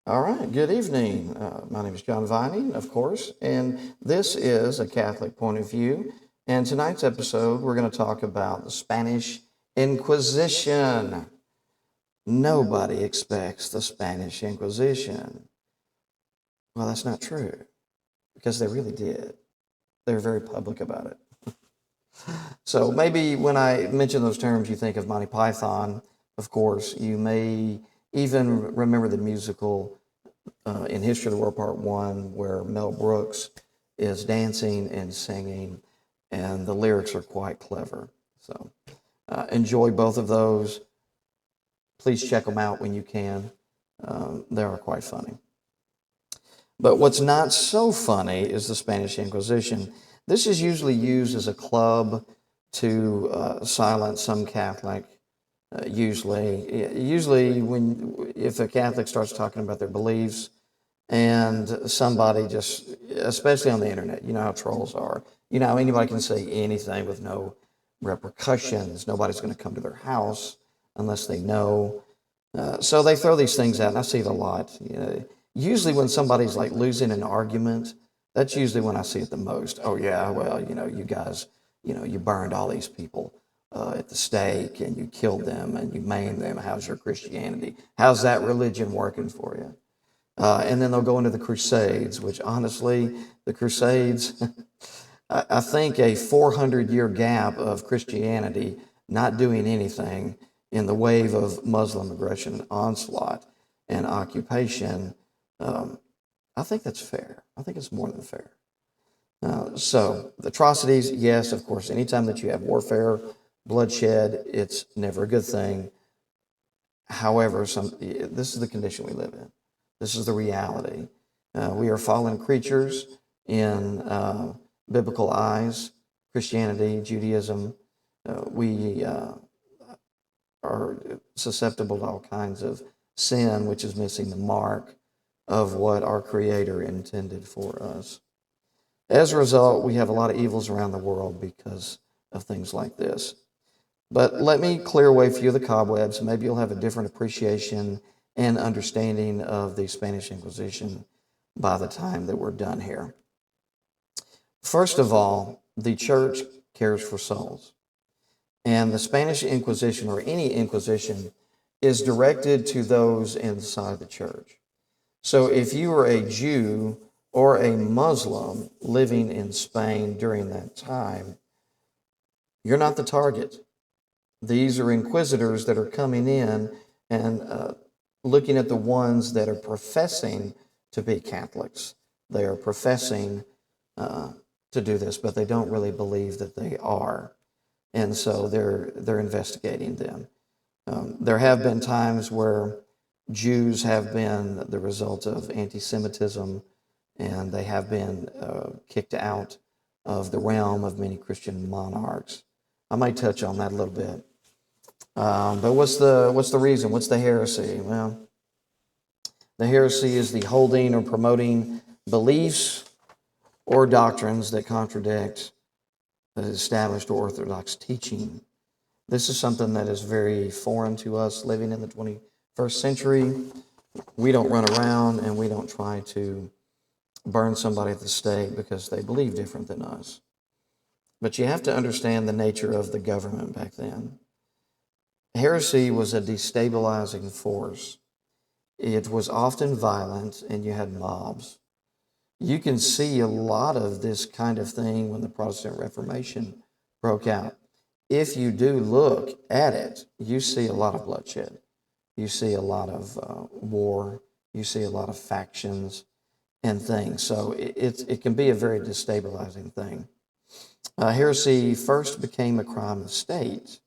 All right, good evening. My name is John Vining, of course, and this is a Catholic point of view. And tonight's episode, we're going to talk about the Spanish Inquisition. Nobody expects the Spanish Inquisition. Well, that's not true, because they really did. They're very public about it. So maybe when I mention those terms, you think of Monty Python. Of course, you may even remember the musical in History of the World Part 1, where Mel Brooks is dancing and singing, and the lyrics are quite clever. So enjoy both of those. Please check them out when you can. They are quite funny. But what's not so funny is the Spanish Inquisition. This is usually used as a club to silence some Catholic. Usually, if a Catholic starts talking about their beliefs, and somebody just, especially on the internet, you know how trolls are. You know how anybody can say anything with no repercussions. Nobody's going to come to their house unless they know. So they throw these things out, and I see it a lot. Usually when somebody's like losing an argument, that's usually when I see it the most. Oh yeah, well, you guys, you burned all these people at the stake, and you killed them, and you maimed them. How's your Christianity? How's that religion working for you? And then they'll go into the Crusades, which honestly, the Crusades, I think a 400-year gap of Christianity not doing anything in the wave of Muslim aggression, onslaught, and occupation, I think that's fair. I think it's more than fair. So the atrocities, yes, of course, anytime that you have warfare, bloodshed, it's never a good thing. However, this is the condition we live in. This is the reality. We are fallen creatures in biblical eyes, Christianity, Judaism. We are susceptible to all kinds of sin, which is missing the mark of what our Creator intended for us. As a result, we have a lot of evils around the world because of things like this. But let me clear away a few of the cobwebs. Maybe you'll have a different appreciation and understanding of the Spanish Inquisition by the time that we're done here. First of all, the church cares for souls. And the Spanish Inquisition, or any Inquisition, is directed to those inside the church. So if you were a Jew or a Muslim living in Spain during that time, you're not the target. These are inquisitors that are coming in and looking at the ones that are professing to be Catholics. They are professing to do this, but they don't really believe that they are. And so they're investigating them. There have been times where Jews have been the result of anti-Semitism, and they have been kicked out of the realm of many Christian monarchs. I might touch on that a little bit. But what's the reason? What's the heresy? Well, the heresy is the holding or promoting beliefs or doctrines that contradict the established Orthodox teaching. This is something that is very foreign to us living in the 21st century. We don't run around and we don't try to burn somebody at the stake because they believe different than us. But you have to understand the nature of the government back then. Heresy was a destabilizing force. It was often violent, and you had mobs. You can see a lot of this kind of thing when the Protestant Reformation broke out. If you do look at it, you see a lot of bloodshed. You see a lot of war. You see a lot of factions and things. So it can be a very destabilizing thing. Heresy first became a crime of state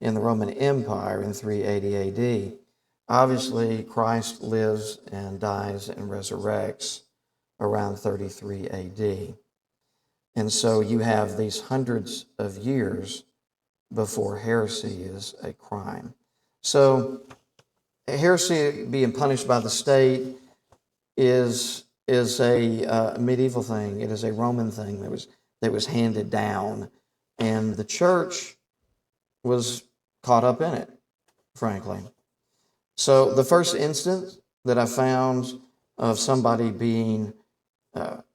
in the Roman Empire in 380 AD. Obviously, Christ lives and dies and resurrects around 33 AD. And so you have these hundreds of years before heresy is a crime. So heresy being punished by the state is a medieval thing. It is a Roman thing that was handed down, and the church was caught up in it, frankly. So the first instance that I found of somebody being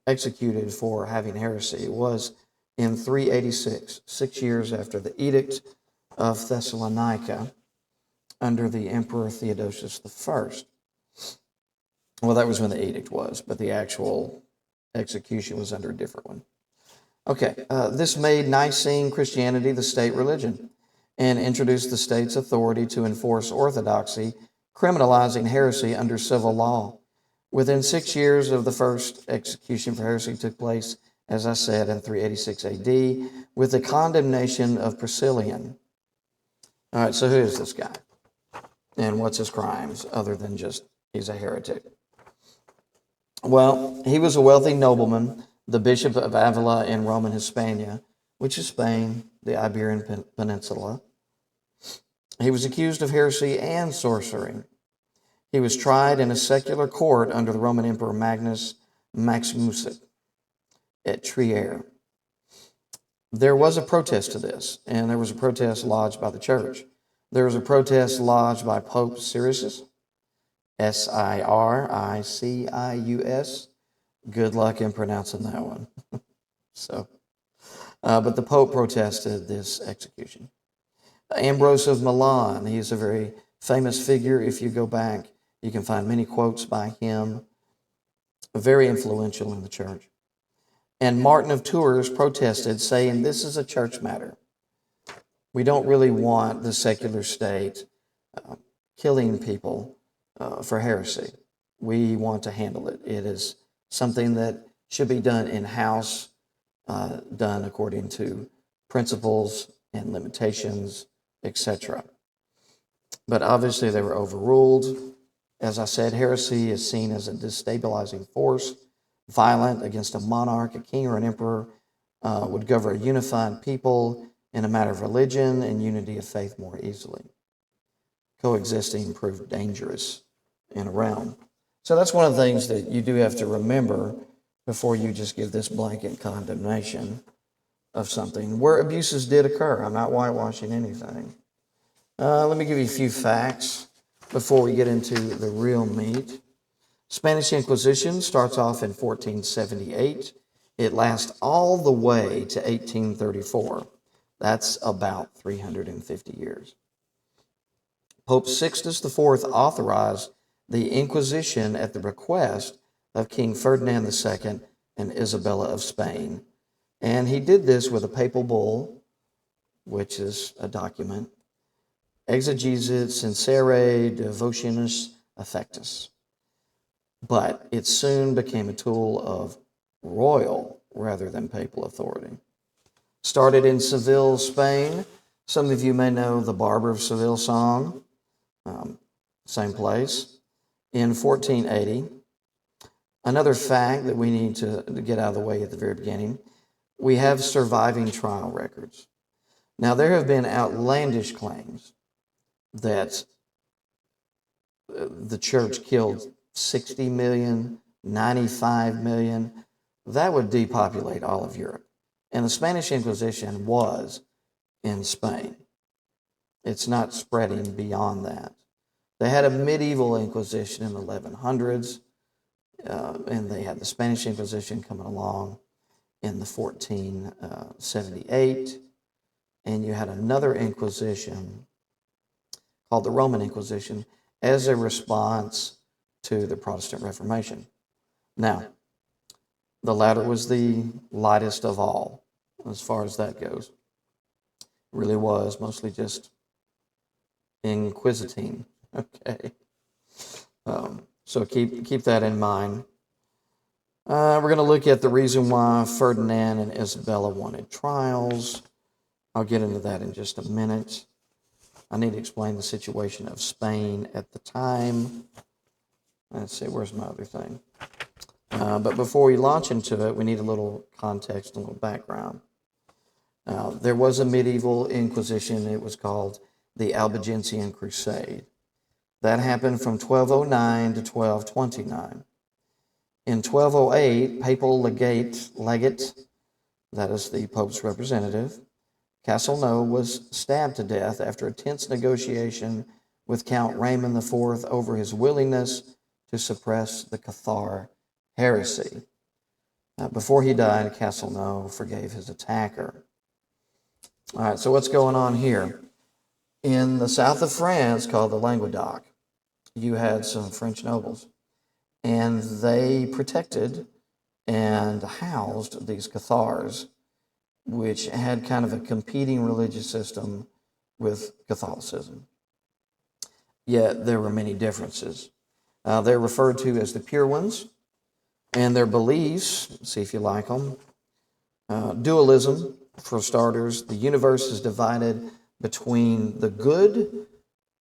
executed for having heresy was in 386, 6 years after the Edict of Thessalonica under the Emperor Theodosius I. Well, that was when the edict was, but the actual execution was under a different one. Okay, this made Nicene Christianity the state religion and introduced the state's authority to enforce orthodoxy, criminalizing heresy under civil law. Within 6 years of the first execution for heresy took place, as I said, in 386 AD, with the condemnation of Priscillian. All right, so who is this guy? And what's his crimes, other than just he's a heretic? Well, he was a wealthy nobleman, the bishop of Avila in Roman Hispania, which is Spain, the Iberian Peninsula. He was accused of heresy and sorcery. He was tried in a secular court under the Roman Emperor Maximus at Trier. There was a protest to this, and there was a protest lodged by the church. There was a protest lodged by Pope Sirius, Siricius. Good luck in pronouncing that one. But the Pope protested this execution. Ambrose of Milan, he's a very famous figure. If you go back, you can find many quotes by him, very influential in the church. And Martin of Tours protested, saying, this is a church matter. We don't really want the secular state killing people for heresy. We want to handle it. It is something that should be done in-house, done according to principles and limitations, etc. But obviously they were overruled. As I said, heresy is seen as a destabilizing force, violent against a monarch, a king, or an emperor, would govern a unified people in a matter of religion and unity of faith more easily. Coexisting proved dangerous in a realm. So that's one of the things that you do have to remember before you just give this blanket condemnation of something. Where abuses did occur. I'm not whitewashing anything. Let me give you a few facts before we get into the real meat. Spanish Inquisition starts off in 1478. It lasts all the way to 1834. That's about 350 years. Pope Sixtus IV authorized the Inquisition at the request of King Ferdinand II and Isabella of Spain. And he did this with a papal bull, which is a document, Exegesit Sincere Devotionis Affectus. But it soon became a tool of royal rather than papal authority. Started in Seville, Spain. Some of you may know the Barber of Seville song, same place, in 1480. Another fact that we need to get out of the way at the very beginning, we have surviving trial records. Now, there have been outlandish claims that the church killed 60 million, 95 million. That would depopulate all of Europe. And the Spanish Inquisition was in Spain. It's not spreading beyond that. They had a medieval Inquisition in the 1100s, and they had the Spanish Inquisition coming along in the 1478, and you had another Inquisition called the Roman Inquisition as a response to the Protestant Reformation. Now, the latter was the lightest of all, as far as that goes. It really was mostly just inquisiting. Okay. So keep that in mind. We're going to look at the reason why Ferdinand and Isabella wanted trials. I'll get into that in just a minute. I need to explain the situation of Spain at the time. Let's see, where's my other thing? But before we launch into it, we need a little context, a little background. There was a medieval Inquisition. It was called the Albigensian Crusade. That happened from 1209 to 1229. In 1208, papal legate, that is the Pope's representative, Castelnau, was stabbed to death after a tense negotiation with Count Raymond IV over his willingness to suppress the Cathar heresy. Before he died, Castelnau forgave his attacker. All right, so what's going on here? In the south of France, called the Languedoc, you had some French nobles, and they protected and housed these Cathars, which had kind of a competing religious system with Catholicism. Yet there were many differences. They're referred to as the pure ones, and their beliefs, see if you like them. Dualism, for starters. The universe is divided between the good,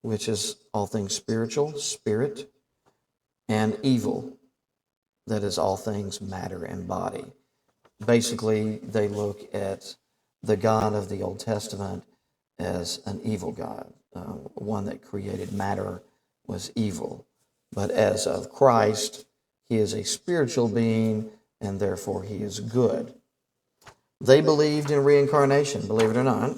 which is all things spiritual, spirit, and evil, that is all things matter and body. Basically, they look at the God of the Old Testament as an evil God, one that created matter was evil. But as of Christ, he is a spiritual being, and therefore he is good. They believed in reincarnation, believe it or not.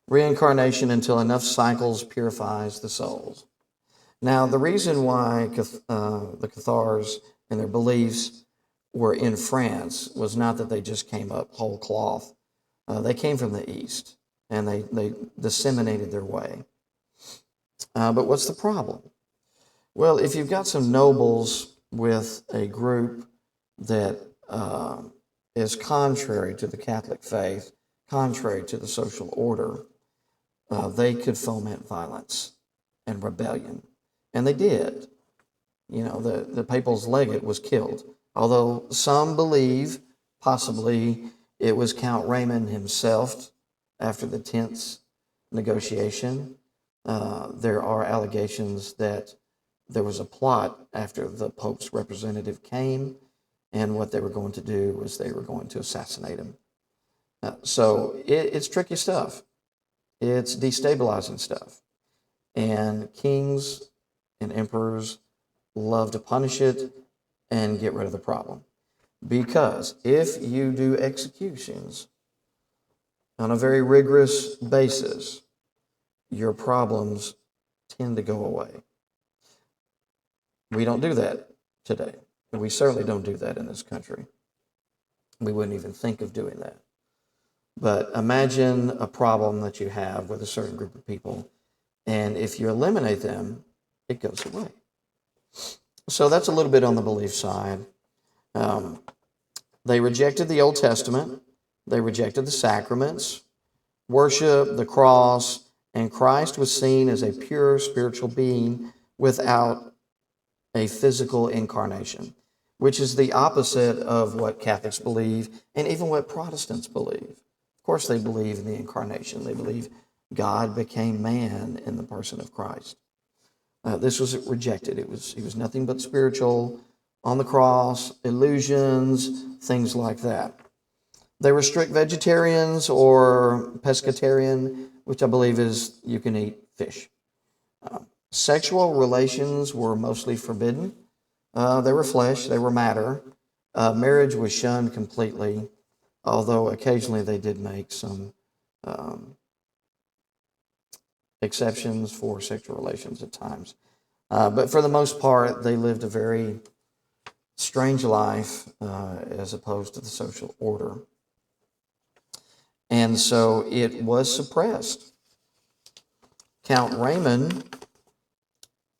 Reincarnation until enough cycles purifies the souls. Now, the reason why the Cathars and their beliefs were in France was not that they just came up whole cloth. They came from the East, and they disseminated their way. But what's the problem? Well, if you've got some nobles with a group that is contrary to the Catholic faith, contrary to the social order, they could foment violence and rebellion. And they did. You know, the papal's legate was killed. Although some believe possibly it was Count Raymond himself after the tense negotiation. There are allegations that there was a plot after the Pope's representative came, and what they were going to do was they were going to assassinate him. So it's tricky stuff. It's destabilizing stuff. And kings and emperors love to punish it and get rid of the problem. Because if you do executions on a very rigorous basis, your problems tend to go away. We don't do that today. And we certainly don't do that in this country. We wouldn't even think of doing that. But imagine a problem that you have with a certain group of people, and if you eliminate them, it goes away. So that's a little bit on the belief side. They rejected the Old Testament. They rejected the sacraments, worship, the cross, and Christ was seen as a pure spiritual being without a physical incarnation, which is the opposite of what Catholics believe and even what Protestants believe. Of course, they believe in the incarnation. They believe God became man in the person of Christ. This was rejected. He was nothing but spiritual, on the cross, illusions, things like that. They were strict vegetarians or pescatarian, which I believe is you can eat fish. Sexual relations were mostly forbidden. They were flesh, they were matter. Marriage was shunned completely, although occasionally they did make some exceptions for sexual relations at times. But for the most part, they lived a very strange life as opposed to the social order. And so it was suppressed. Count Raymond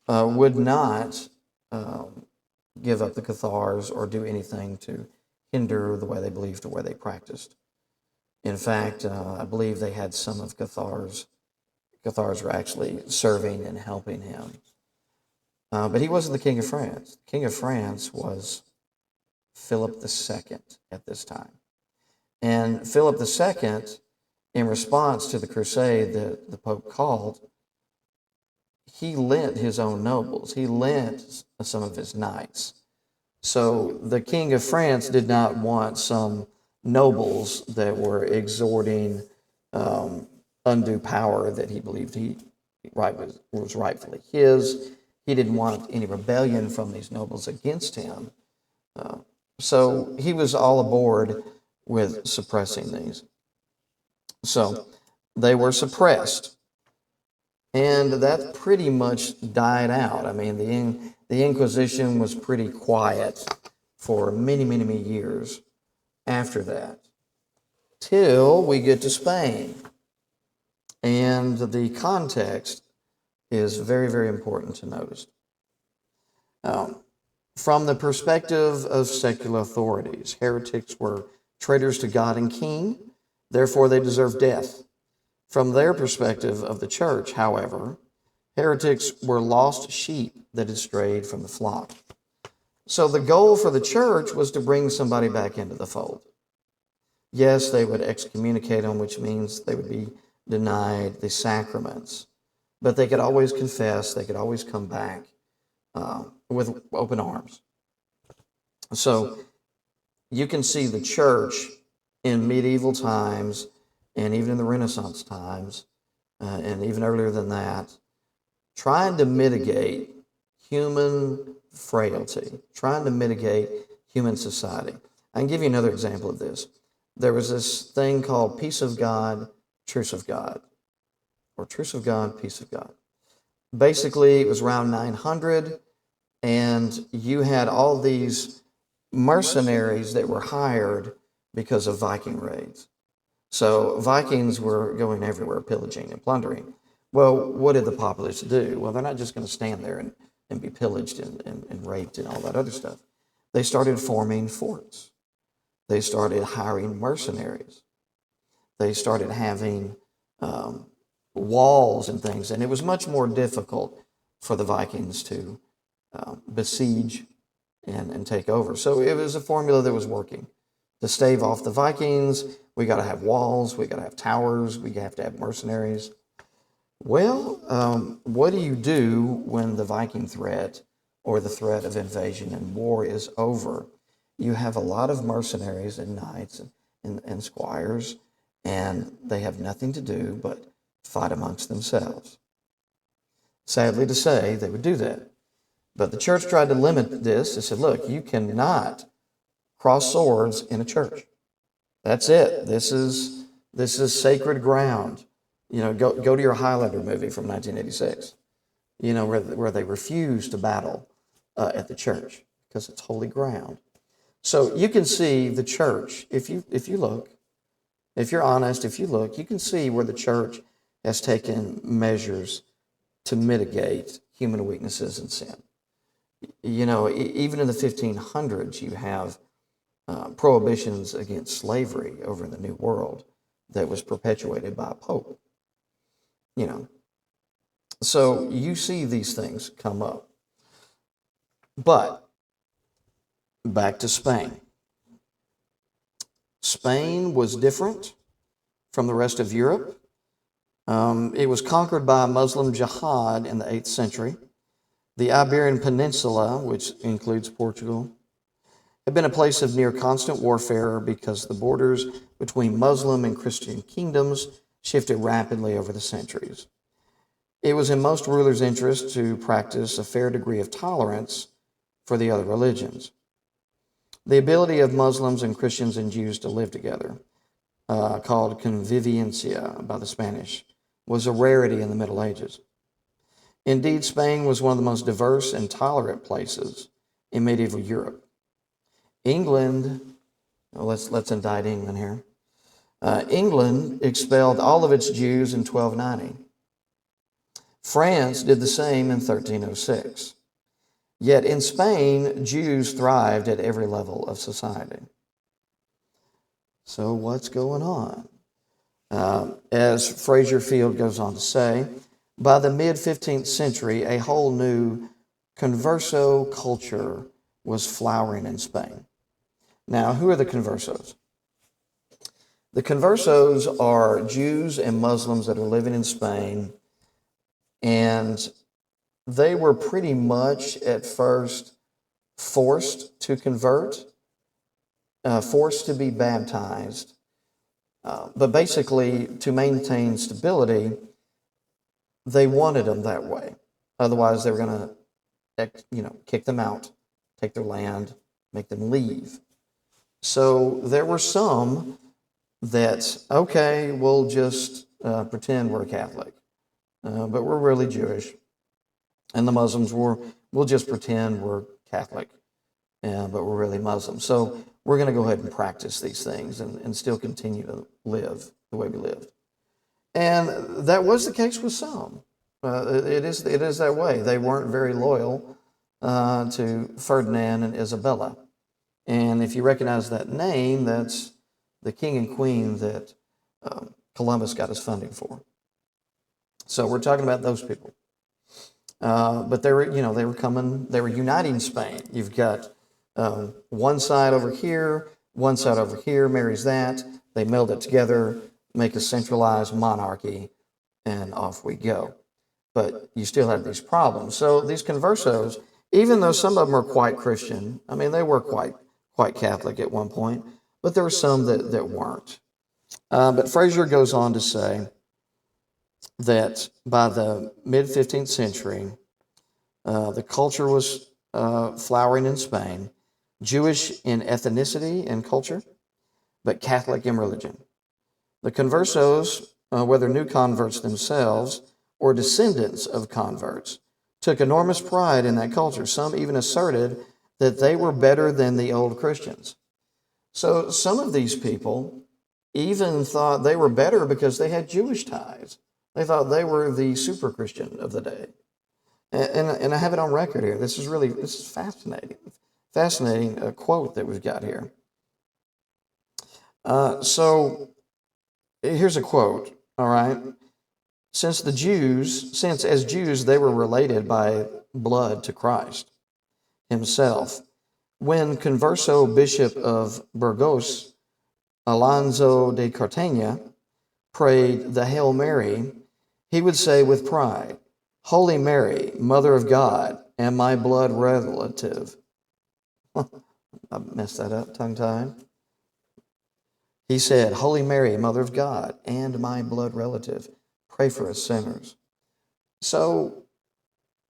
would not give up the Cathars or do anything to hinder the way they believed or the way they practiced. In fact, I believe they had some of Cathars were actually serving and helping him. But he wasn't the King of France. The King of France was Philip II at this time. And Philip II, in response to the crusade that the Pope called, he lent his own nobles. He lent some of his knights. So the King of France did not want some nobles that were exhorting undue power that he believed was rightfully his. He didn't want any rebellion from these nobles against him. So he was all aboard with suppressing these. So they were suppressed. And that pretty much died out. I mean, the Inquisition was pretty quiet for many, many, many years after that, till we get to Spain. And the context is very, very important to notice. From the perspective of secular authorities, heretics were traitors to God and King, therefore they deserved death. From their perspective of the church, however, heretics were lost sheep that had strayed from the flock. So the goal for the church was to bring somebody back into the fold. Yes, they would excommunicate them, which means they would be denied the sacraments, but they could always confess, they could always come back with open arms. So you can see the church in medieval times and even in the Renaissance times, and even earlier than that, trying to mitigate human frailty, trying to mitigate human society. I can give you another example of this. There was this thing called Peace of God, Truce of God, or Truce of God, Peace of God. Basically, it was around 900, and you had all these mercenaries that were hired because of Viking raids. So Vikings were going everywhere, pillaging and plundering. Well, what did the populace do? Well, they're not just going to stand there and be pillaged and raped and all that other stuff. They started forming forts. They started hiring mercenaries. They started having walls and things, and it was much more difficult for the Vikings to besiege and take over. So it was a formula that was working. To stave off the Vikings, we got to have walls, we got to have towers, we have to have mercenaries. Well, what do you do when the Viking threat or the threat of invasion and war is over? You have a lot of mercenaries and knights and squires, and they have nothing to do but fight amongst themselves. Sadly to say, they would do that. But the church tried to limit this. They said, look, you cannot cross swords in a church. That's it. This is sacred ground. You know, go to your Highlander movie from 1986. You know, where they refuse to battle at the church because it's holy ground. So you can see the church, if you look, if you're honest, if you look, you can see where the church has taken measures to mitigate human weaknesses and sin. You know, even in the 1500s, you have prohibitions against slavery over in the New World that was perpetuated by a pope. You know, so you see these things come up. But back to Spain. Spain was different from the rest of Europe. It was conquered by Muslim jihad in the 8th century. The Iberian Peninsula, which includes Portugal, had been a place of near constant warfare because the borders between Muslim and Christian kingdoms shifted rapidly over the centuries. It was in most rulers' interest to practice a fair degree of tolerance for the other religions. The ability of Muslims and Christians and Jews to live together, called convivencia by the Spanish, was a rarity in the Middle Ages. Indeed, Spain was one of the most diverse and tolerant places in medieval Europe. England, let's indict England here. England expelled all of its Jews in 1290. France did the same in 1306. Yet in Spain, Jews thrived at every level of society. So what's going on? As Fraser Field goes on to say, by the mid-15th century, a whole new converso culture was flowering in Spain. Now, who are the conversos? The conversos are Jews and Muslims that are living in Spain, and they were pretty much at first forced to convert, forced to be baptized, but basically to maintain stability, they wanted them that way. Otherwise, they were going to, kick them out, take their land, make them leave. So there were some that, okay, we'll just pretend we're Catholic. but we're really Jewish. And the Muslims we'll just pretend we're Catholic, but we're really Muslim. So we're going to go ahead and practice these things and still continue to live the way we lived. And that was the case with some. It is that way. They weren't very loyal to Ferdinand and Isabella. And if you recognize that name, that's the king and queen that Columbus got his funding for. So we're talking about those people. But they were uniting Spain. You've got one side over here, one side over here marries that. They meld it together, make a centralized monarchy, and off we go. But you still have these problems. So these conversos, even though some of them are quite Christian, I mean, they were quite Catholic at one point, but there were some that weren't. But Fraser goes on to say that by the mid-15th century, the culture was flowering in Spain, Jewish in ethnicity and culture, but Catholic in religion. The conversos, whether new converts themselves or descendants of converts, took enormous pride in that culture. Some even asserted that they were better than the old Christians. So some of these people even thought they were better because they had Jewish ties. They thought they were the super Christian of the day. And I have it on record here. This is fascinating. Fascinating quote that we've got here. So here's a quote, all right? Since as Jews, they were related by blood to Christ himself. When Converso Bishop of Burgos, Alonso de Cartagena, prayed the Hail Mary, he would say with pride, Holy Mary, Mother of God, and my blood relative. I messed that up, tongue-tied. He said, Holy Mary, Mother of God, and my blood relative, pray for us sinners. So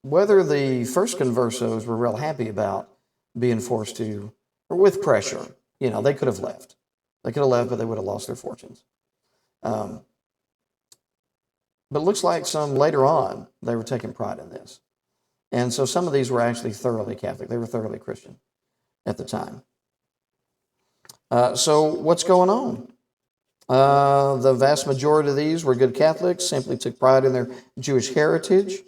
whether the first conversos were real happy about being forced to, or with pressure, they could have left. They could have left, but they would have lost their fortunes. But it looks like some later on, they were taking pride in this. And so some of these were actually thoroughly Catholic. They were thoroughly Christian at the time. So what's going on? The vast majority of these were good Catholics, simply took pride in their Jewish heritage.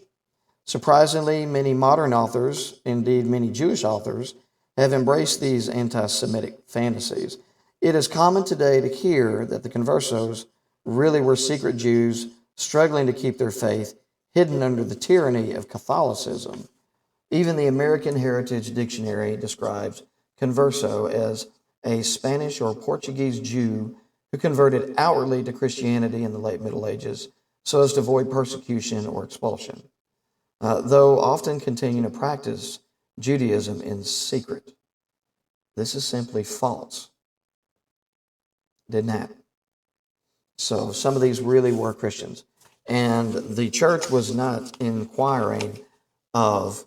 Surprisingly, many modern authors, indeed many Jewish authors, have embraced these anti-Semitic fantasies. It is common today to hear that the conversos really were secret Jews struggling to keep their faith hidden under the tyranny of Catholicism. Even the American Heritage Dictionary describes converso as a Spanish or Portuguese Jew who converted outwardly to Christianity in the late Middle Ages so as to avoid persecution or expulsion, though often continuing to practice Judaism in secret. This is simply false. Didn't happen. So some of these really were Christians. And the church was not inquiring of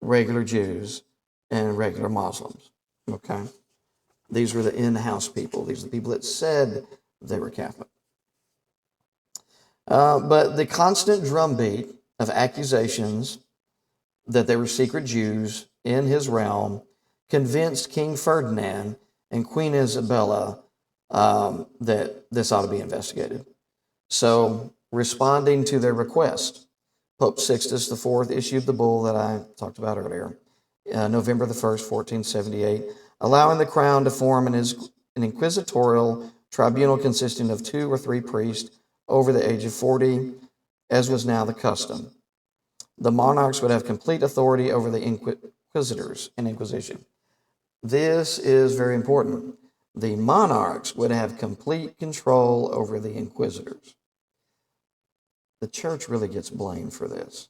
regular Jews and regular Muslims. Okay? These were the in-house people. These are the people that said they were Catholic. But the constant drumbeat of accusations that they were secret Jews in his realm convinced King Ferdinand and Queen Isabella that this ought to be investigated. So, responding to their request, Pope Sixtus IV issued the bull that I talked about earlier, November the 1st, 1478, allowing the crown to form an inquisitorial tribunal consisting of 2 or 3 priests over the age of 40, as was now the custom. The monarchs would have complete authority over the inquisitors and Inquisition. This is very important. The monarchs would have complete control over the inquisitors. The church really gets blamed for this.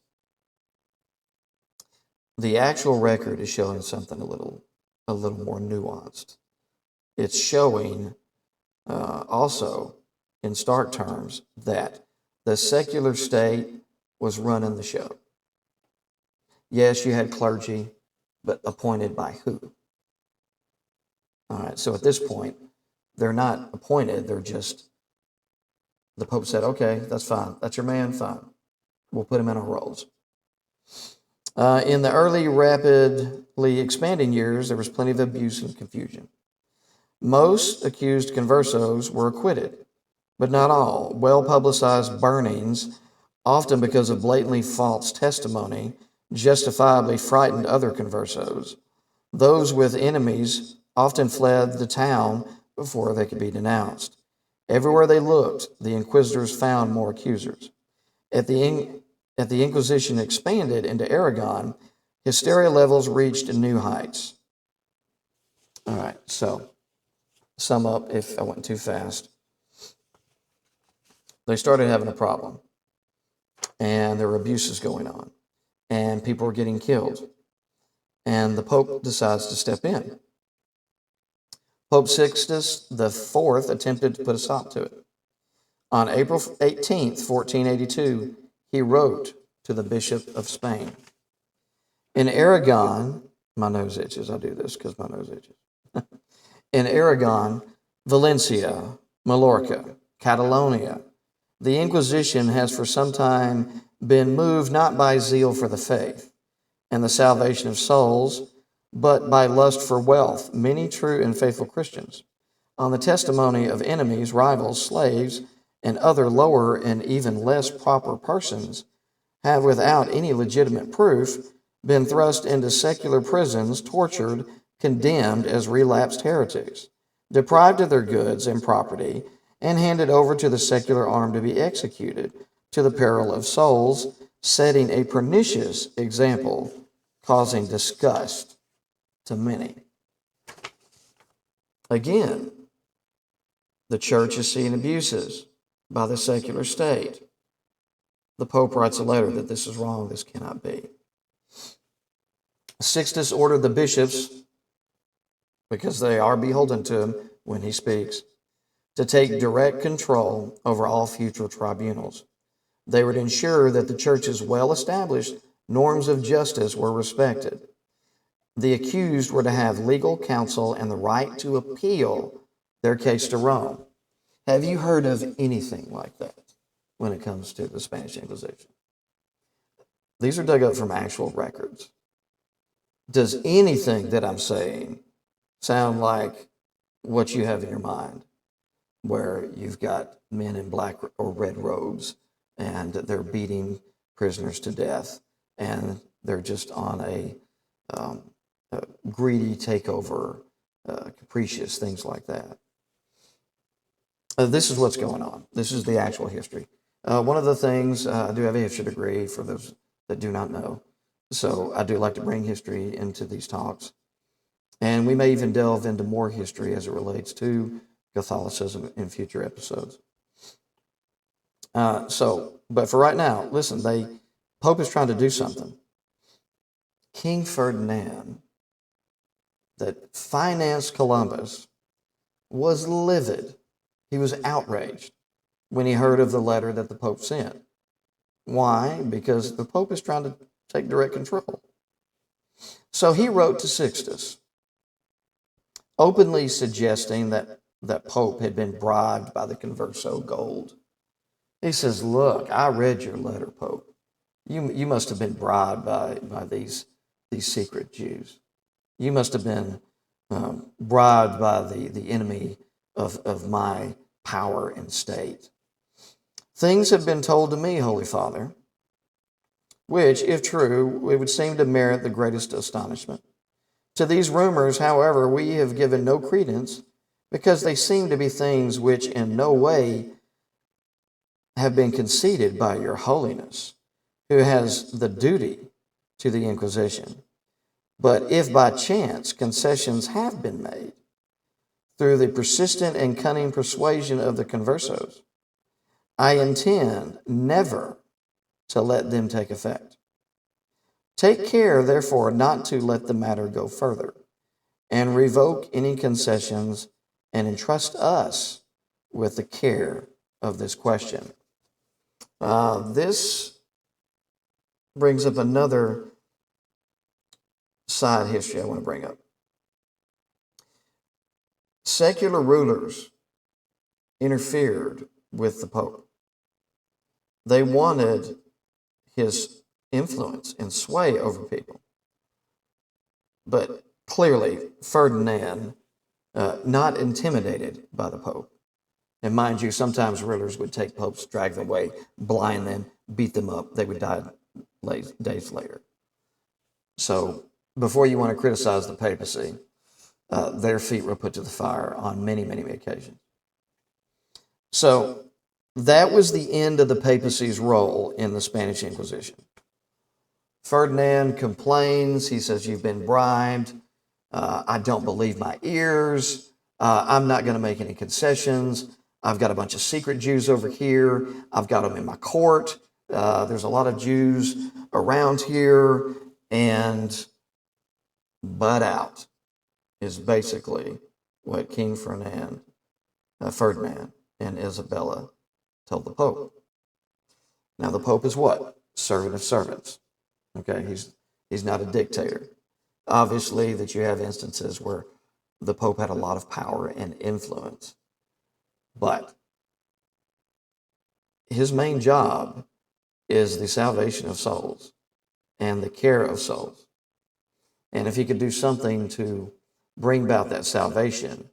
The actual record is showing something a little more nuanced. It's showing also, in stark terms, that the secular state was running the show. Yes, you had clergy, but appointed by who? All right, so at this point, they're not appointed, they're just, the Pope said, okay, that's fine. That's your man, fine. We'll put them in our rolls. In the early, rapidly expanding years, there was plenty of abuse and confusion. Most accused conversos were acquitted, but not all. Well-publicized burnings, often because of blatantly false testimony, justifiably frightened other conversos. Those with enemies often fled the town before they could be denounced. Everywhere they looked, the inquisitors found more accusers. At the Inquisition expanded into Aragon, hysteria levels reached new heights. All right, so sum up if I went too fast. They started having a problem, and there were abuses going on, and people were getting killed, and the Pope decides to step in. Pope Sixtus IV attempted to put a stop to it. On April 18th, 1482, he wrote to the Bishop of Spain. In Aragon, my nose itches, I do this because my nose itches. In Aragon, Valencia, Mallorca, Catalonia, the Inquisition has for some time been moved not by zeal for the faith and the salvation of souls, but by lust for wealth. Many true and faithful Christians, on the testimony of enemies, rivals, slaves, and other lower and even less proper persons, have without any legitimate proof been thrust into secular prisons, tortured, condemned as relapsed heretics, deprived of their goods and property, and handed over to the secular arm to be executed, to the peril of souls, setting a pernicious example, causing disgust to many. Again, the church is seeing abuses by the secular state. The Pope writes a letter that this is wrong, this cannot be. Sixtus ordered the bishops, because they are beholden to him when he speaks, to take direct control over all future tribunals. They would ensure that the church's well-established norms of justice were respected. The accused were to have legal counsel and the right to appeal their case to Rome. Have you heard of anything like that when it comes to the Spanish Inquisition? These are dug up from actual records. Does anything that I'm saying sound like what you have in your mind, where you've got men in black or red robes and they're beating prisoners to death and they're just on a greedy takeover, capricious, things like that? This is what's going on. This is the actual history. One of the things, I do have a history degree for those that do not know. So I do like to bring history into these talks. And we may even delve into more history as it relates to Catholicism in future episodes. But for right now, listen, Pope is trying to do something. King Ferdinand, that financed Columbus, was livid. He was outraged when he heard of the letter that the Pope sent. Why? Because the Pope is trying to take direct control. So he wrote to Sixtus, openly suggesting that Pope had been bribed by the Converso gold. He says, look, I read your letter, Pope. You must have been bribed by these secret Jews. You must have been bribed by the enemy of my power and state. Things have been told to me, Holy Father, which, if true, it would seem to merit the greatest astonishment. To these rumors, however, we have given no credence, because they seem to be things which in no way have been conceded by your holiness, who has the duty to the Inquisition. But if by chance concessions have been made through the persistent and cunning persuasion of the conversos, I intend never to let them take effect. Take care, therefore, not to let the matter go further, and revoke any concessions, and entrust us with the care of this question. This brings up another side history I want to bring up. Secular rulers interfered with the Pope. They wanted his influence and sway over people. But clearly, Ferdinand, not intimidated by the Pope. And mind you, sometimes rulers would take popes, drag them away, blind them, beat them up. They would die days later. So before you want to criticize the papacy, their feet were put to the fire on many, many occasions. So that was the end of the papacy's role in the Spanish Inquisition. Ferdinand complains. He says, "You've been bribed. I don't believe my ears. I'm not going to make any concessions. I've got a bunch of secret Jews over here. I've got them in my court. There's a lot of Jews around here." And butt out is basically what King Ferdinand and Isabella told the Pope. Now, the Pope is what? Servant of servants. Okay, he's not a dictator. Obviously, that you have instances where the Pope had a lot of power and influence, but his main job is the salvation of souls and the care of souls. And if he could do something to bring about that salvation,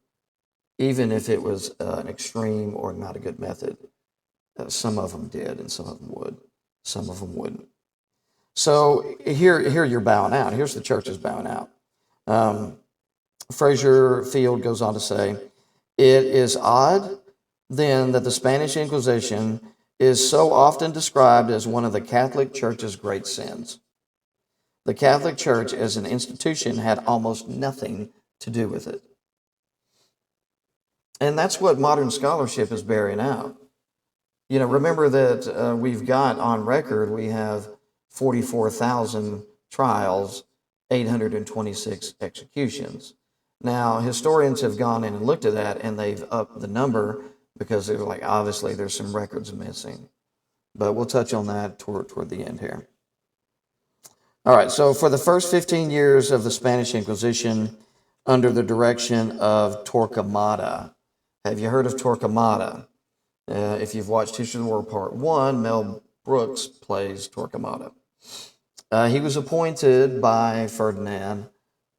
even if it was an extreme or not a good method, some of them did and some of them would. Some of them wouldn't. So here you're bowing out. Here's the churches bowing out. Fraser Field goes on to say, "It is odd then that the Spanish Inquisition is so often described as one of the Catholic Church's great sins. The Catholic Church as an institution had almost nothing to do with it." And that's what modern scholarship is bearing out. You know, remember that we've got on record, we have 44,000 trials, 826 executions. Now, historians have gone in and looked at that, and they've upped the number because they're like, obviously, there's some records missing. But we'll touch on that toward the end here. All right, so for the first 15 years of the Spanish Inquisition, under the direction of Torquemada. Have you heard of Torquemada? If you've watched History of the World Part 1, Mel Brooks plays Torquemada. He was appointed by Ferdinand,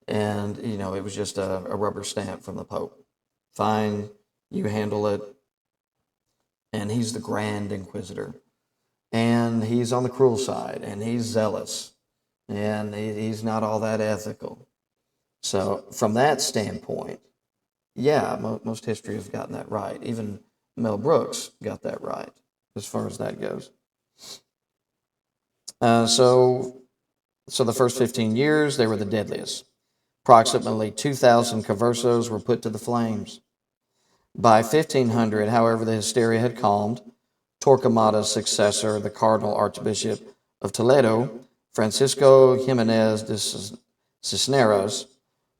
and, you know, it was just a rubber stamp from the Pope. Fine, you handle it. And he's the Grand Inquisitor. And he's on the cruel side, and he's zealous, and he's not all that ethical. So from that standpoint, yeah, most history has gotten that right. Even Mel Brooks got that right as far as that goes. So the first 15 years, they were the deadliest. Approximately 2,000 conversos were put to the flames. By 1500, however, the hysteria had calmed. Torquemada's successor, the Cardinal Archbishop of Toledo, Francisco Jimenez de Cisneros,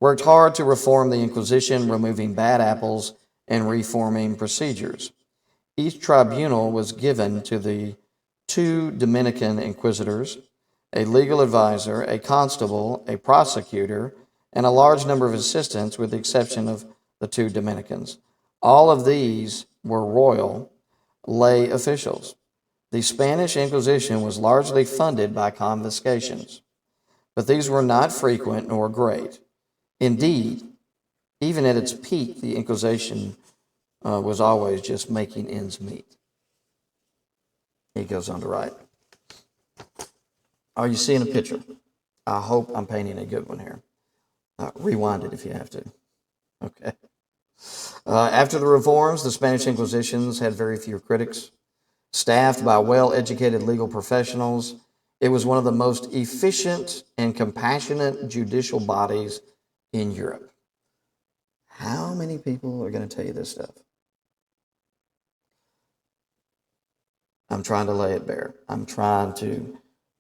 worked hard to reform the Inquisition, removing bad apples and reforming procedures. Each tribunal was given to the 2 Dominican inquisitors, a legal advisor, a constable, a prosecutor, and a large number of assistants, with the exception of the 2 Dominicans. All of these were royal lay officials. The Spanish Inquisition was largely funded by confiscations, but these were not frequent nor great. Indeed, even at its peak, the Inquisition was always just making ends meet. He goes on to write, are you seeing a picture? I hope I'm painting a good one here. Rewind it if you have to. Okay. After the reforms, the Spanish Inquisitions had very few critics. Staffed by well-educated legal professionals, it was one of the most efficient and compassionate judicial bodies in Europe. How many people are going to tell you this stuff? I'm trying to lay it bare. I'm trying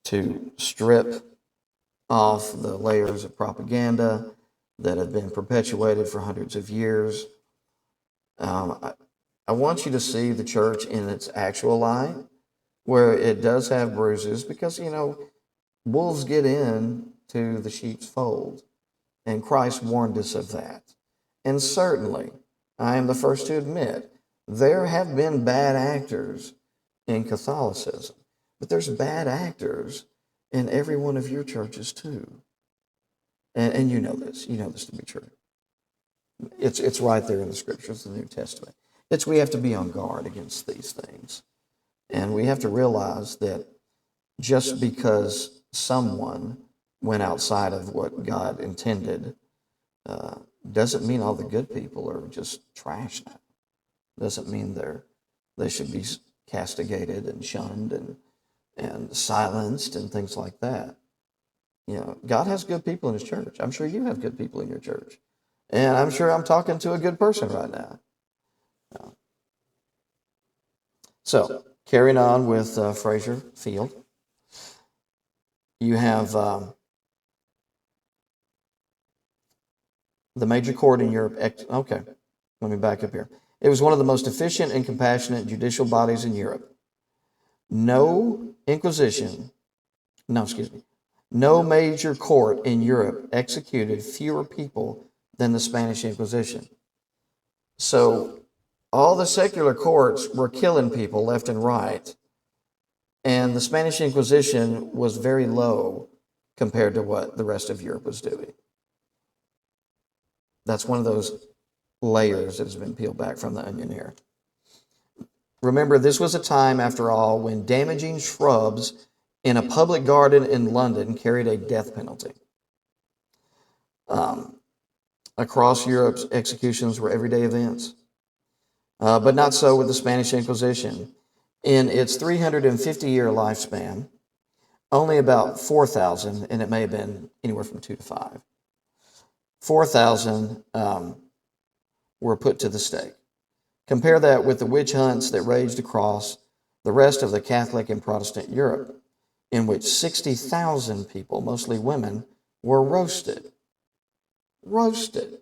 to strip off the layers of propaganda that have been perpetuated for hundreds of years. I want you to see the church in its actual light, where it does have bruises, because, you know, wolves get in to the sheep's fold, and Christ warned us of that. And certainly, I am the first to admit, there have been bad actors in Catholicism. But there's bad actors in every one of your churches too. And you know this. You know this to be true. It's right there in the scriptures, the New Testament. We have to be on guard against these things. And we have to realize that just because someone went outside of what God intended doesn't mean all the good people are just trash now. Doesn't mean they should be castigated and shunned and silenced and things like that. You know, God has good people in his church. I'm sure you have good people in your church. And I'm sure I'm talking to a good person right now. So, carrying on with Fraser Field, you have the major court in Europe. Okay, let me back up here. It was one of the most efficient and compassionate judicial bodies in Europe. No major court in Europe executed fewer people than the Spanish Inquisition. So all the secular courts were killing people left and right, and the Spanish Inquisition was very low compared to what the rest of Europe was doing. That's one of those layers that has been peeled back from the onion here. Remember, this was a time, after all, when damaging shrubs in a public garden in London carried a death penalty. Across Europe, executions were everyday events. But not so with the Spanish Inquisition. In its 350-year lifespan, only about 4,000, and it may have been anywhere from 2 to 5, 4,000 were put to the stake. Compare that with the witch hunts that raged across the rest of the Catholic and Protestant Europe, in which 60,000 people, mostly women, were roasted. Roasted.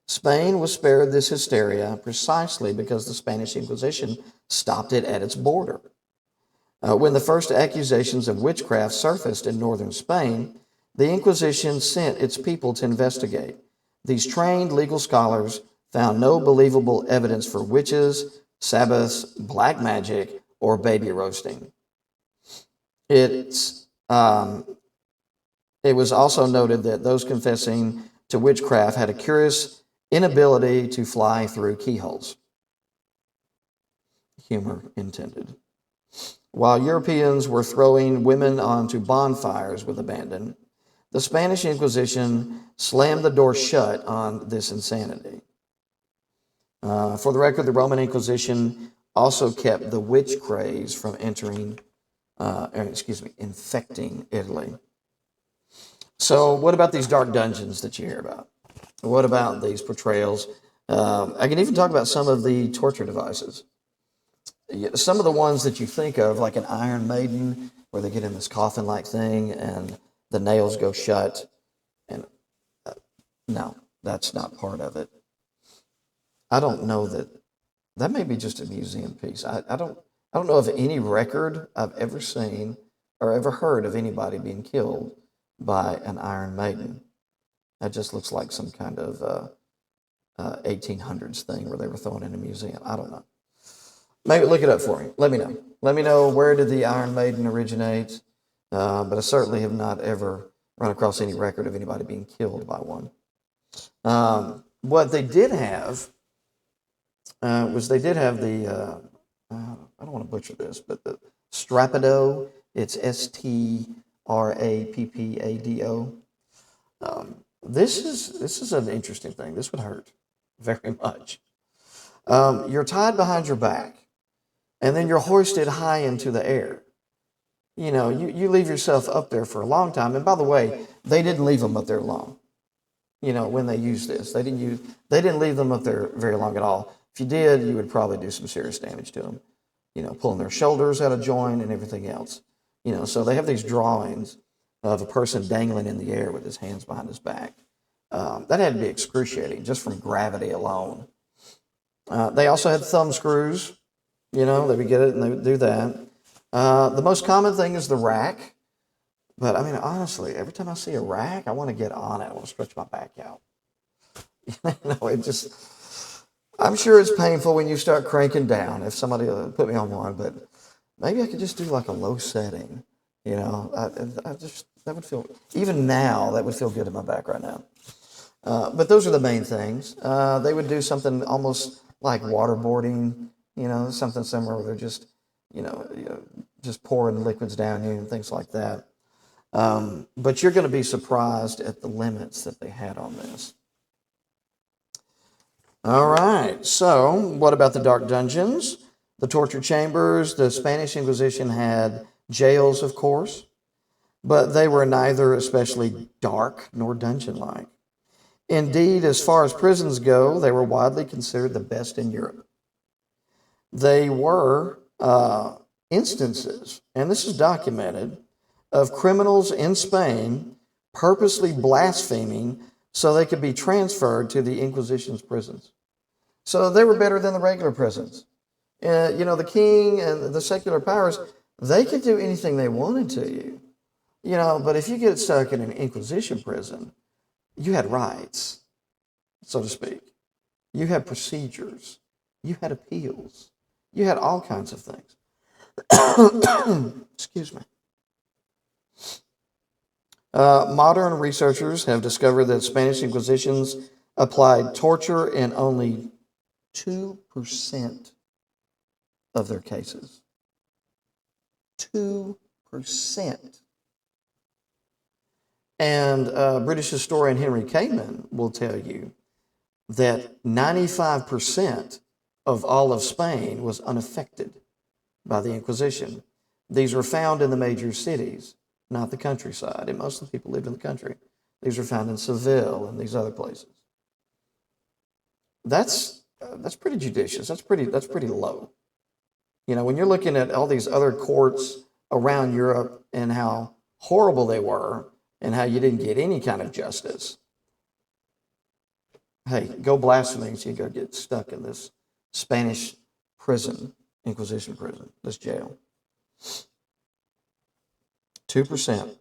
Spain was spared this hysteria precisely because the Spanish Inquisition stopped it at its border. When the first accusations of witchcraft surfaced in northern Spain, the Inquisition sent its people to investigate. These trained legal scholars found no believable evidence for witches, Sabbaths, black magic, or baby roasting. It was also noted that those confessing to witchcraft had a curious inability to fly through keyholes. Humor intended. While Europeans were throwing women onto bonfires with abandon, the Spanish Inquisition slammed the door shut on this insanity. For the record, the Roman Inquisition also kept the witch craze from infecting Italy. So what about these dark dungeons that you hear about? What about these portrayals? I can even talk about some of the torture devices. Some of the ones that you think of, like an Iron Maiden, where they get in this coffin-like thing and the nails go shut. And no, that's not part of it. I don't know that may be just a museum piece. I don't know of any record I've ever seen or ever heard of anybody being killed by an Iron Maiden. That just looks like some kind of 1800s thing where they were thrown in a museum. I don't know. Maybe look it up for me. Let me know. Let me know, where did the Iron Maiden originate? But I certainly have not ever run across any record of anybody being killed by one. What they did have was they did have the, I don't want to butcher this, but the Strapado. It's Strapado. This is an interesting thing. This would hurt very much. You're tied behind your back, and then you're hoisted high into the air. You know, you leave yourself up there for a long time. And by the way, they didn't leave them up there long. You know, when they used this, they didn't leave them up there very long at all. If you did, you would probably do some serious damage to them. You know, pulling their shoulders out of joint and everything else. You know, so they have these drawings of a person dangling in the air with his hands behind his back. That had to be excruciating just from gravity alone. They also had thumb screws. You know, they would get it and they would do that. The most common thing is the rack. But I mean, honestly, every time I see a rack, I want to get on it. I want to stretch my back out. You know, I'm sure it's painful when you start cranking down. If somebody put me on one, but Maybe I could just do like a low setting. That would feel, even now, that would feel good in my back right now. But those are the main things. They would do something almost like waterboarding, something similar where they're just, just pouring liquids down you and things like that. But you're going to be surprised at the limits that they had on this. All right, so what about the dark dungeons, the torture chambers? The Spanish Inquisition had jails, of course, but they were neither especially dark nor dungeon-like. Indeed, as far as prisons go, they were widely considered the best in Europe. They were instances, and this is documented, of criminals in Spain purposely blaspheming so they could be transferred to the Inquisition's prisons. So they were better than the regular prisons. The king and the secular powers, they could do anything they wanted to you. But if you get stuck in an Inquisition prison, you had rights, so to speak. You had procedures. You had appeals. You had all kinds of things. Excuse me. Modern researchers have discovered that Spanish Inquisitions applied torture in only 2% of their cases. 2%. And British historian Henry Kamen will tell you that 95% of all of Spain was unaffected by the Inquisition. These were found in the major cities, not the countryside, and most of the people lived in the country. These were found in Seville and these other places. That's pretty judicious. That's pretty low. When you're looking at all these other courts around Europe and how horrible they were and how you didn't get any kind of justice. Hey, go blasphemy, so you go get stuck in this Spanish prison, Inquisition prison, this jail. 2%.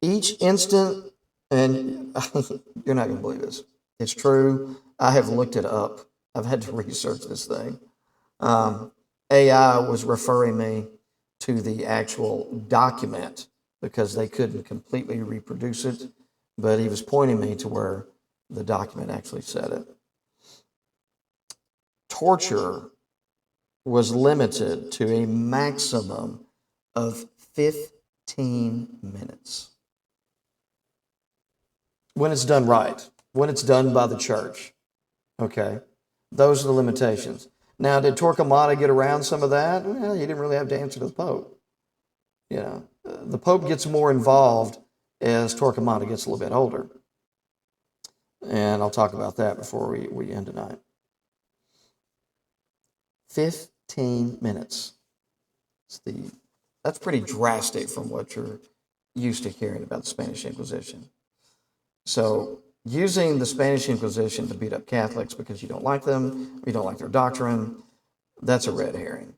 Each instant, and you're not going to believe this. It's true. I have looked it up. I've had to research this thing. AI was referring me to the actual document because they couldn't completely reproduce it, but he was pointing me to where the document actually said it. Torture was limited to a maximum of 15 minutes. When it's done right, when it's done by the church, okay? Those are the limitations. Now, did Torquemada get around some of that? Well, you didn't really have to answer to the Pope. The Pope gets more involved as Torquemada gets a little bit older. And I'll talk about that before we end tonight. 15 minutes. That's pretty drastic from what you're used to hearing about the Spanish Inquisition. So, using the Spanish Inquisition to beat up Catholics because you don't like them, or you don't like their doctrine, that's a red herring.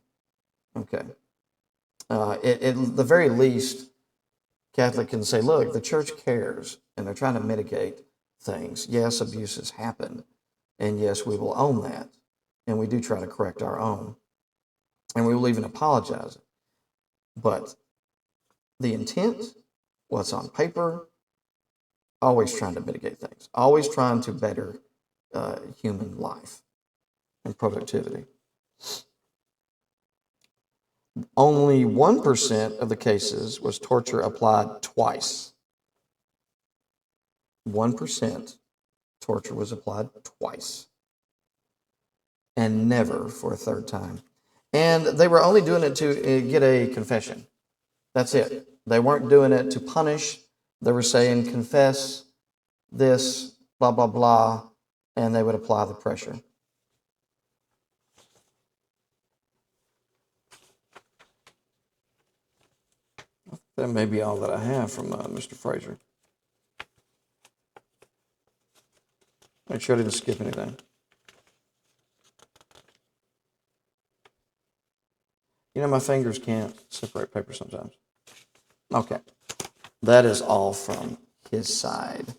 Okay. At the very least, Catholic can say, look, the church cares, and they're trying to mitigate things. Yes, abuses happen, and yes, we will own that, and we do try to correct our own, and we will even apologize. But the intent, what's on paper, always trying to mitigate things, always trying to better human life and productivity. Only 1% of the cases was torture applied twice. 1% torture was applied twice. And never for a third time. And they were only doing it to get a confession. That's it. They weren't doing it to punish. They were saying, confess this, blah, blah, blah, and they would apply the pressure. That may be all that I have from Mr. Fraser. Make sure I didn't skip anything. My fingers can't separate paper sometimes. Okay. That is all from his side.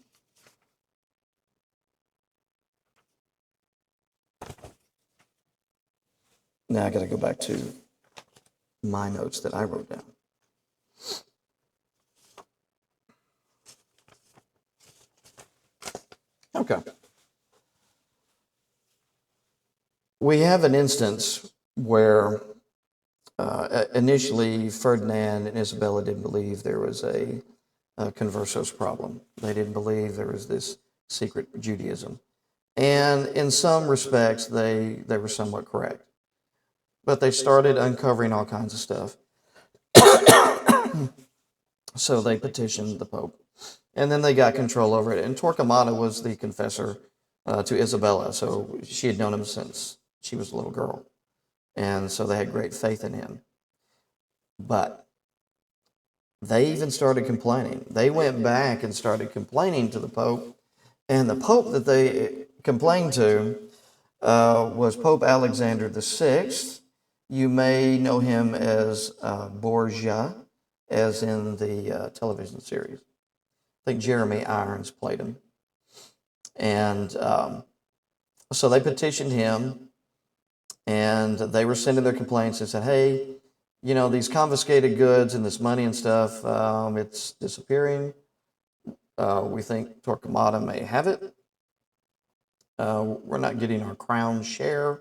Now I got to go back to my notes that I wrote down. Okay. We have an instance where initially Ferdinand and Isabella didn't believe there was a conversos problem. They didn't believe there was this secret Judaism. And in some respects, they were somewhat correct. But they started uncovering all kinds of stuff. So they petitioned the Pope. And then they got control over it. And Torquemada was the confessor to Isabella. So she had known him since she was a little girl. And so they had great faith in him. But they even started complaining. They went back and started complaining to the Pope. And the Pope that they complained to was Pope Alexander VI. You may know him as Borgia, as in the television series. I think Jeremy Irons played him. And so they petitioned him, and they were sending their complaints and said, hey, you know, these confiscated goods and this money and stuff, it's disappearing. We think Torquemada may have it. We're not getting our crown share.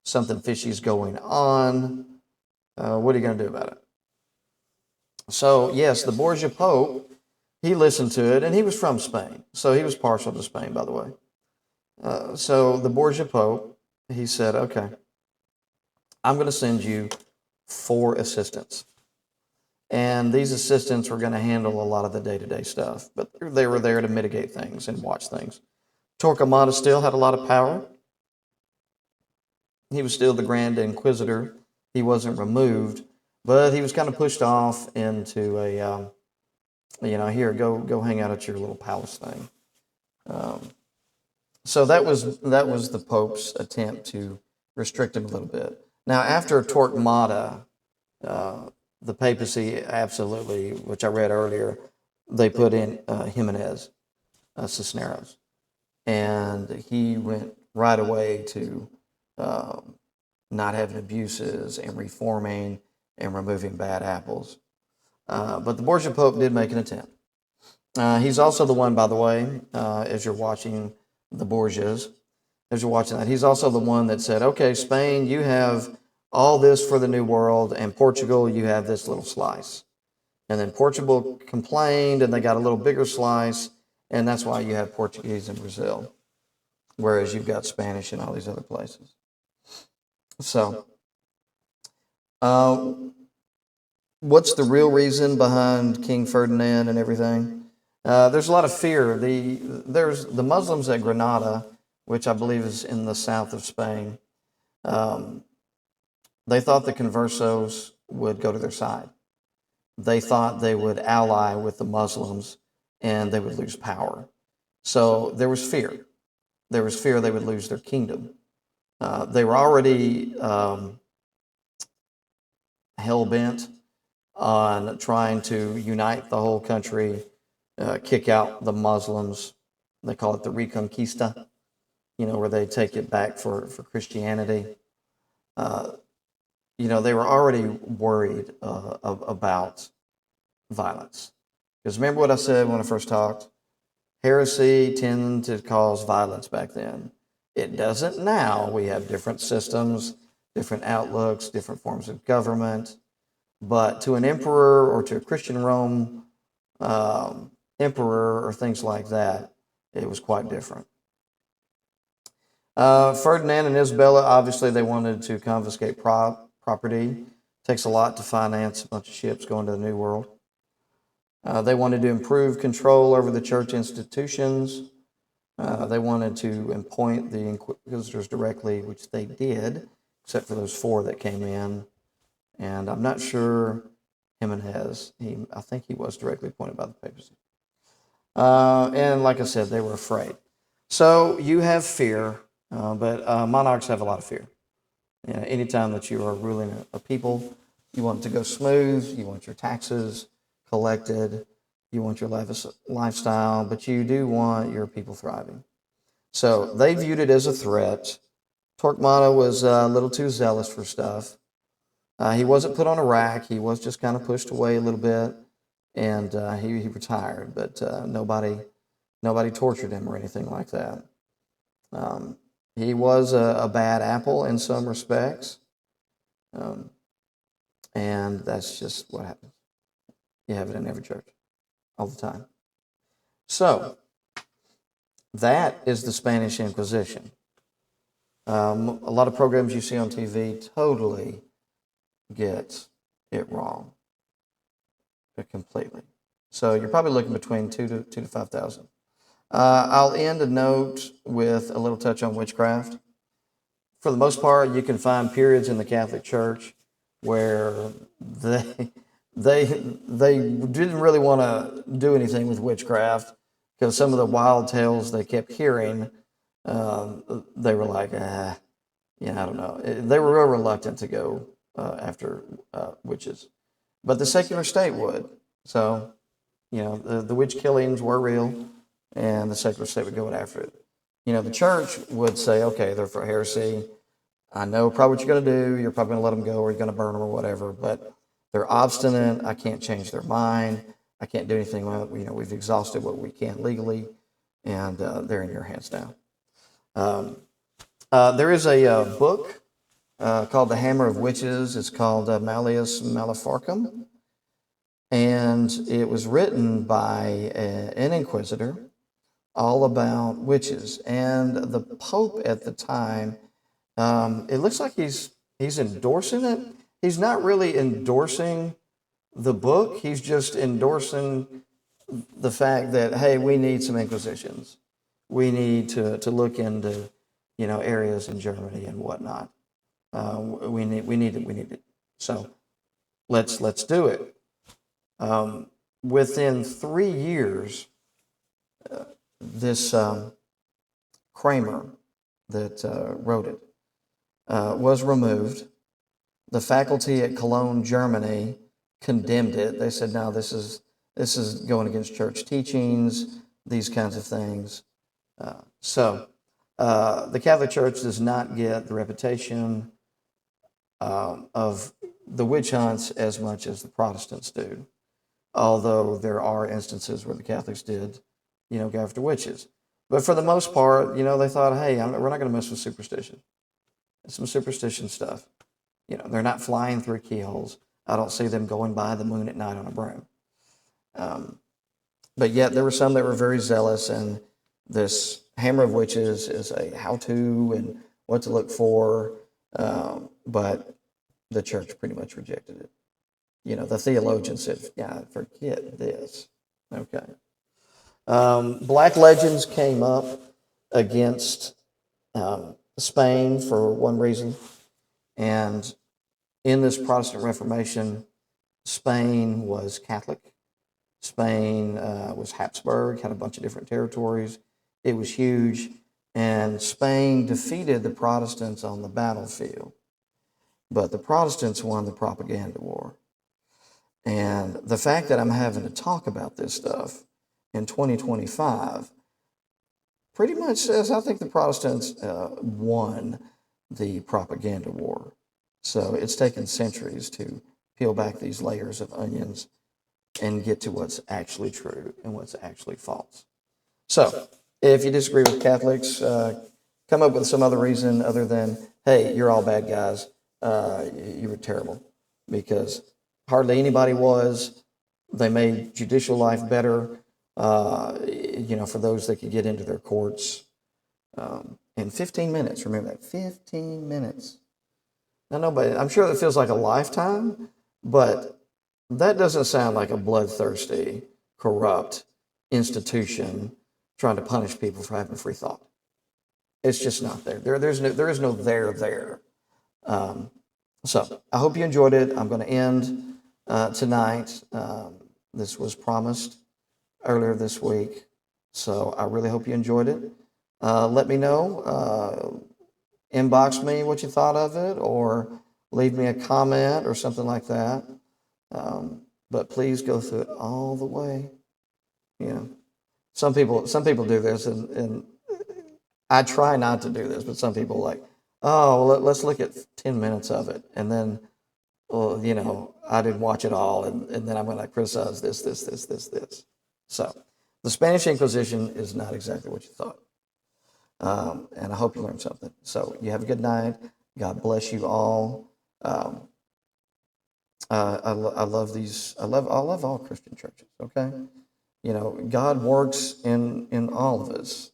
Something fishy's going on. What are you going to do about it? So, yes, the Borgia Pope, he listened to it, and he was from Spain. So he was partial to Spain, by the way. So the Borgia Pope, he said, okay, I'm going to send you 4 assistants. And these assistants were going to handle a lot of the day-to-day stuff, but they were there to mitigate things and watch things. Torquemada still had a lot of power. He was still the Grand Inquisitor. He wasn't removed, but he was kind of pushed off into a, here, go hang out at your little palace thing. So that was the Pope's attempt to restrict him a little bit. Now, after Torquemada, the papacy absolutely, which I read earlier, they put in Jimenez Cisneros. And he went right away to not having abuses and reforming and removing bad apples. But the Borgia Pope did make an attempt. He's also the one, by the way, as you're watching the Borgias, as you're watching that, he's also the one that said, okay, Spain, you have all this for the New World, and Portugal, you have this little slice. And then Portugal complained, and they got a little bigger slice, and that's why you have Portuguese in Brazil, whereas you've got Spanish in all these other places. So, what's the real reason behind King Ferdinand and everything? There's a lot of fear. There's the Muslims at Granada, which I believe is in the south of Spain. They thought the conversos would go to their side. They thought they would ally with the Muslims and they would lose power. So there was fear. There was fear they would lose their kingdom. They were already hell-bent on trying to unite the whole country, kick out the Muslims. They call it the Reconquista, where they take it back for Christianity. They were already worried about violence. Because remember what I said when I first talked? Heresy tended to cause violence back then. It doesn't now. We have different systems, different outlooks, different forms of government. But to an emperor or to a Christian Rome emperor or things like that, it was quite different. Ferdinand and Isabella, obviously, they wanted to confiscate property. It takes a lot to finance a bunch of ships going to the New World. They wanted to improve control over the church institutions. They wanted to appoint the inquisitors directly, which they did, except for those 4 that came in. And I'm not sure Jimenez. I think he was directly appointed by the papacy. And like I said, they were afraid. So you have fear, but monarchs have a lot of fear. Anytime that you are ruling a people, you want it to go smooth. You want your taxes collected. You want your lifestyle, but you do want your people thriving. So they viewed it as a threat. Torquemada was a little too zealous for stuff. He wasn't put on a rack. He was just kind of pushed away a little bit, and he retired. But nobody tortured him or anything like that. Um, he was a bad apple in some respects, um, and that's just what happens. You have it in every church all the time. So that is the Spanish Inquisition. A lot of programs you see on TV totally get it wrong, completely. So you're probably looking between 2 to 5,000. I'll end a note with a little touch on witchcraft. For the most part, you can find periods in the Catholic Church where they they didn't really want to do anything with witchcraft because some of the wild tales they kept hearing, they were like, I don't know. They were real reluctant to go after witches, but the secular state would. So, the witch killings were real, and the secular state would go after it. The church would say, okay, they're for heresy. I know probably what you're going to do. You're probably going to let them go, or you're going to burn them, or whatever. But they're obstinate. I can't change their mind. I can't do anything. We've exhausted what we can legally, and they're in your hands now. There is a book called The Hammer of Witches. It's called Malleus Maleficarum, and it was written by an inquisitor all about witches. And the Pope at the time, it looks like he's endorsing it. He's not really endorsing the book. He's just endorsing the fact that, hey, we need some inquisitions. We need to look into areas in Germany and whatnot. We need it. So let's do it. Within 3 years, this Kramer that wrote it was removed. The faculty at Cologne, Germany, condemned it. They said, "No, this is going against church teachings, these kinds of things." So the Catholic Church does not get the reputation of the witch hunts as much as the Protestants do, although there are instances where the Catholics did, go after witches. But for the most part, they thought, hey, we're not going to mess with superstition. It's some superstition stuff. They're not flying through keyholes. I don't see them going by the moon at night on a broom. But yet there were some that were very zealous, and this Hammer of Witches is a how-to and what to look for, but the church pretty much rejected it. The theologian said, yeah, forget this. Okay. Black legends came up against Spain for one reason, and in this Protestant Reformation, Spain was Catholic. Spain was Habsburg, had a bunch of different territories. It was huge, and Spain defeated the Protestants on the battlefield, but the Protestants won the propaganda war. And the fact that I'm having to talk about this stuff in 2025 pretty much says I think the Protestants won the propaganda war. So it's taken centuries to peel back these layers of onions and get to what's actually true and what's actually false. So if you disagree with Catholics, come up with some other reason other than, hey, you're all bad guys. You were terrible, because hardly anybody was. They made judicial life better, for those that could get into their courts in 15 minutes. Remember that, 15 minutes. Now, nobody, I'm sure that feels like a lifetime, but that doesn't sound like a bloodthirsty, corrupt institution trying to punish people for having free thought. It's just not there. There is no there. So I hope you enjoyed it. I'm going to end tonight. This was promised earlier this week, so I really hope you enjoyed it. Let me know. Inbox me what you thought of it, or leave me a comment or something like that. But please go through it all the way. Some people do this, and I try not to do this, but some people like, oh, well, let's look at 10 minutes of it, and then well, I didn't watch it all, and then I'm going to criticize this. So the Spanish Inquisition is not exactly what you thought. And I hope you learned something. So you have a good night. God bless you all. I love these. I love all Christian churches. Okay, God works in all of us.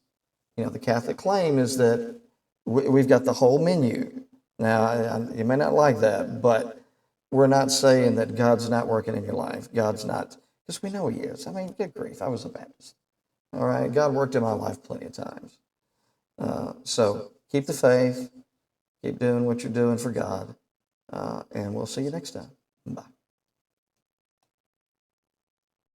The Catholic claim is that we've got the whole menu. Now, you may not like that, but we're not saying that God's not working in your life. God's not, because we know He is. I mean, good grief, I was a Baptist. All right, God worked in my life plenty of times. So keep the faith, keep doing what you're doing for God, and we'll see you next time. Bye.